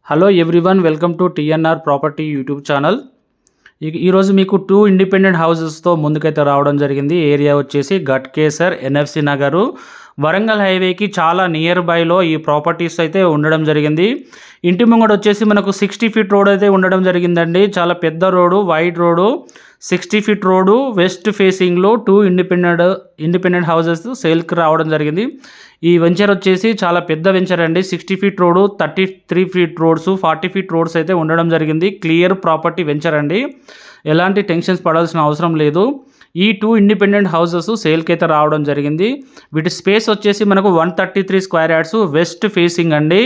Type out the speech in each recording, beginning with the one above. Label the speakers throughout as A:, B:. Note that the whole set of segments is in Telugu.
A: Hello everyone, welcome to TNR property YouTube channel. ఈరోజు మీకు 2 ఇండిపెండెంట్ హౌసెస్తో ముందుకైతే రావడం జరిగింది. ఏరియా వచ్చేసి గట్కేసర్, ఎన్ఎఫ్సి నగరు, వరంగల్ హైవేకి చాలా నియర్ బైలో ఈ ప్రాపర్టీస్ అయితే ఉండడం జరిగింది. ఇంటి ముంగడ వచ్చేసి మనకు 60 ఫీట్ రోడ్ అయితే ఉండడం జరిగిందండి. చాలా పెద్ద road, wide road, 60 feet road, west ఫేసింగ్లో 2 ఇండిపెండెంట్ హౌసెస్ సేల్కి రావడం జరిగింది. ఈ వెంచర్ వచ్చేసి చాలా పెద్ద వెంచర్ అండి. 60 feet road, 33 feet roads, 40 feet roads అయితే ఉండడం జరిగింది. క్లియర్ ప్రాపర్టీ వెంచర్ అండి. ఎలాంటి టెన్షన్స్ పడాల్సిన అవసరం లేదు. ఈ 2 ఇండిపెండెంట్ హౌసెస్ సేల్కి అయితే రావడం జరిగింది. వీటి స్పేస్ వచ్చేసి మనకు 133 స్క్వేర్ యార్డ్స్, వెస్ట్ ఫేసింగ్ అండి.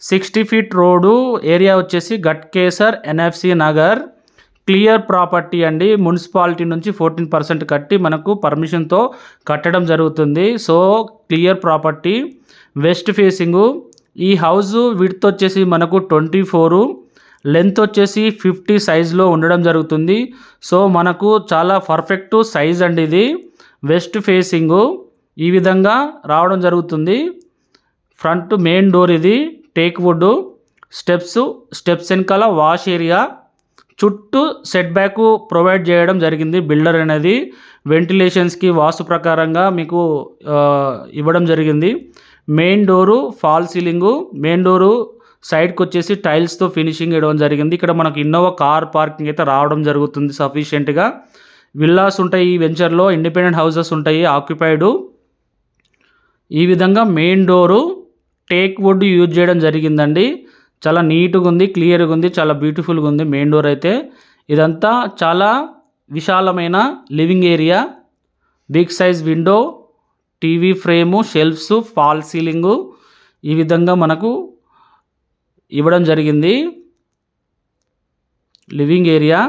A: 60 ఫీట్ రోడ్డు, ఏరియా వచ్చేసి Ghatkesar, NFC Nagar. Clear property అండి. మున్సిపాలిటీ నుంచి 14% కట్టి మనకు పర్మిషన్తో కట్టడం జరుగుతుంది. So clear property, west facing. ఈ హౌస్ విడ్త్ వచ్చేసి మనకు 24, లెంత్ వచ్చేసి 50 సైజులో ఉండడం జరుగుతుంది. సో మనకు చాలా పర్ఫెక్ట్ సైజ్ అండి ఇది. వెస్ట్ ఫేసింగు ఈ విధంగా రావడం జరుగుతుంది. ఫ్రంట్ మెయిన్ డోర్ ఇది, టేక్ వుడ్. స్టెప్స్ వెనకాల వాష్ ఏరియా, చుట్టూ సెట్ బ్యాక్ ప్రొవైడ్ చేయడం జరిగింది బిల్డర్ అనేది. వెంటిలేషన్స్కి వాస్తు ప్రకారంగా మీకు ఇవ్వడం జరిగింది. Main door fall ceiling, main door సైడ్కి వచ్చేసి టైల్స్తో ఫినిషింగ్ ఇవ్వడం జరిగింది. ఇక్కడ మనకు ఇన్నోవా కార్ పార్కింగ్ అయితే రావడం జరుగుతుంది సఫిషియెంట్గా. విల్లాస్ ఉంటాయి ఈ వెంచర్లో, ఇండిపెండెంట్ హౌసెస్ ఉంటాయి ఆక్యుపైడ్. ఈ విధంగా main door teak wood use చేయడం జరిగిందండి. చాలా నీట్గా ఉంది, క్లియర్గా ఉంది, చాలా బ్యూటిఫుల్గా ఉంది మెయిన్ డోర్ అయితే. ఇదంతా చాలా విశాలమైన living area, big size window, TV frame, shelves, false ceiling ఈ విధంగా మనకు ఇవ్వడం జరిగింది. లివింగ్ ఏరియా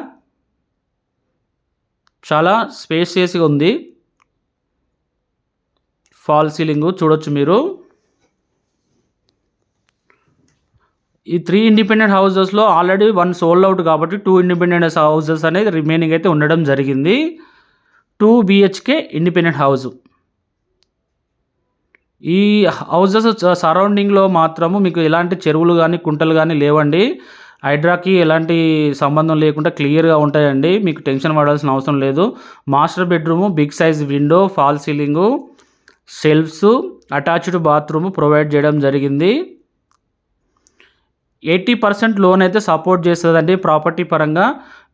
A: చాలా స్పేసియస్గా ఉంది. ఫాల్ సీలింగు చూడొచ్చు మీరు. ఈ 3 ఇండిపెండెంట్ హౌసెస్లో ఆల్రెడీ 1 సోల్డ్ అవుట్ కాబట్టి 2 ఇండిపెండెంట్ హౌసెస్ అనేది రిమైనింగ్ అయితే ఉండడం జరిగింది. 2 BHK ఇండిపెండెంట్ హౌస్. ఈ హౌసెస్ సరౌండింగ్లో మాత్రము మీకు ఎలాంటి చెరువులు కానీ కుంటలు కానీ లేవండి. హైడ్రాకి ఎలాంటి సంబంధం లేకుండా క్లియర్గా ఉంటాయండి. మీకు టెన్షన్ పడాల్సిన అవసరం లేదు. Master bedroom, big size window, false ceiling, shelves, attached bathroom provide చేయడం జరిగింది. 80% లోన్ అయితే సపోర్ట్ చేస్తుందండి. ప్రాపర్టీ పరంగా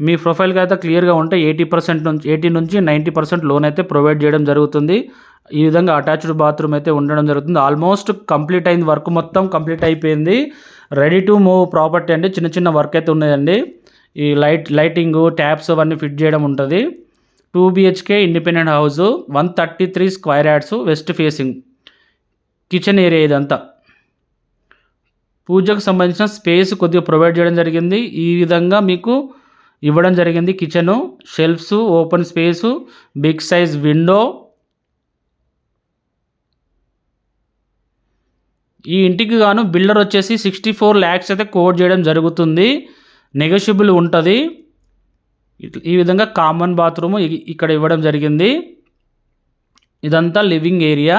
A: మీ ప్రొఫైల్కి అయితే క్లియర్గా ఉంటే 80 నుంచి 90% లోన్ అయితే ప్రొవైడ్ చేయడం జరుగుతుంది. ఈ విధంగా అటాచ్డ్ బాత్రూమ్ అయితే ఉండడం జరుగుతుంది. ఆల్మోస్ట్ కంప్లీట్ అయింది, వర్క్ మొత్తం కంప్లీట్ అయిపోయింది. రెడీ టు మూవ్ ప్రాపర్టీ అండి. చిన్న చిన్న వర్క్ అయితే ఉన్నాయండి. ఈ లైటింగు, ట్యాప్స్ అవన్నీ ఫిట్ చేయడం ఉంటుంది. 2 BHK independent house, 133 square yards, west facing. Kitchen area ఇదంతా. పూజకు సంబంధించిన స్పేస్ కొద్దిగా ప్రొవైడ్ చేయడం జరిగింది. ఈ విధంగా మీకు ఇవ్వడం జరిగింది. Kitchen, shelves, open space, big size window. ఈ ఇంటికి గాను బిల్డర్ వచ్చేసి 64 lakhs అయితే కోట్ చేయడం జరుగుతుంది. నెగోషియబుల్ ఉంటుంది. ఈ విధంగా కామన్ బాత్రూము ఇక్కడ ఇవ్వడం జరిగింది. ఇదంతా living area.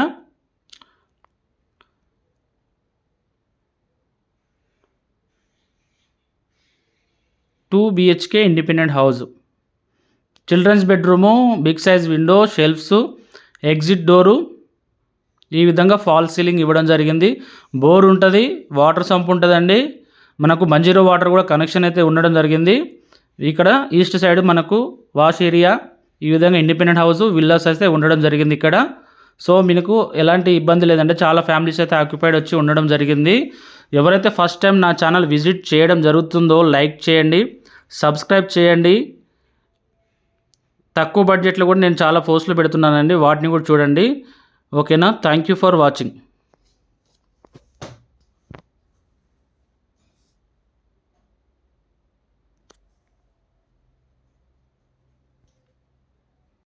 A: Two BHK independent house. Children's bedroom, big size window, shelves, exit door. ఈ విధంగా ఫాల్ సీలింగ్ ఇవ్వడం జరిగింది. బోర్ ఉంటుంది, వాటర్ సంప్ ఉంటుందండి. మనకు మంజీరో వాటర్ కూడా కనెక్షన్ అయితే ఉండడం జరిగింది. ఇక్కడ ఈస్ట్ సైడ్ మనకు వాష్ ఏరియా. ఈ విధంగా ఇండిపెండెంట్ హౌస్, విల్లాస్ అయితే ఉండడం జరిగింది ఇక్కడ. సో మీకు ఎలాంటి ఇబ్బంది లేదంటే చాలా ఫ్యామిలీస్ అయితే ఆక్యుపైడ్ వచ్చి ఉండడం జరిగింది. ఎవరైతే ఫస్ట్ టైం నా ఛానల్ విజిట్ చేయడం జరుగుతుందో లైక్ చేయండి, సబ్స్క్రైబ్ చేయండి. తక్కువ బడ్జెట్లో కూడా నేను చాలా పోస్టులు పెడుతున్నానండి, వాటిని కూడా చూడండి. ఓకేనా? Thank you for watching.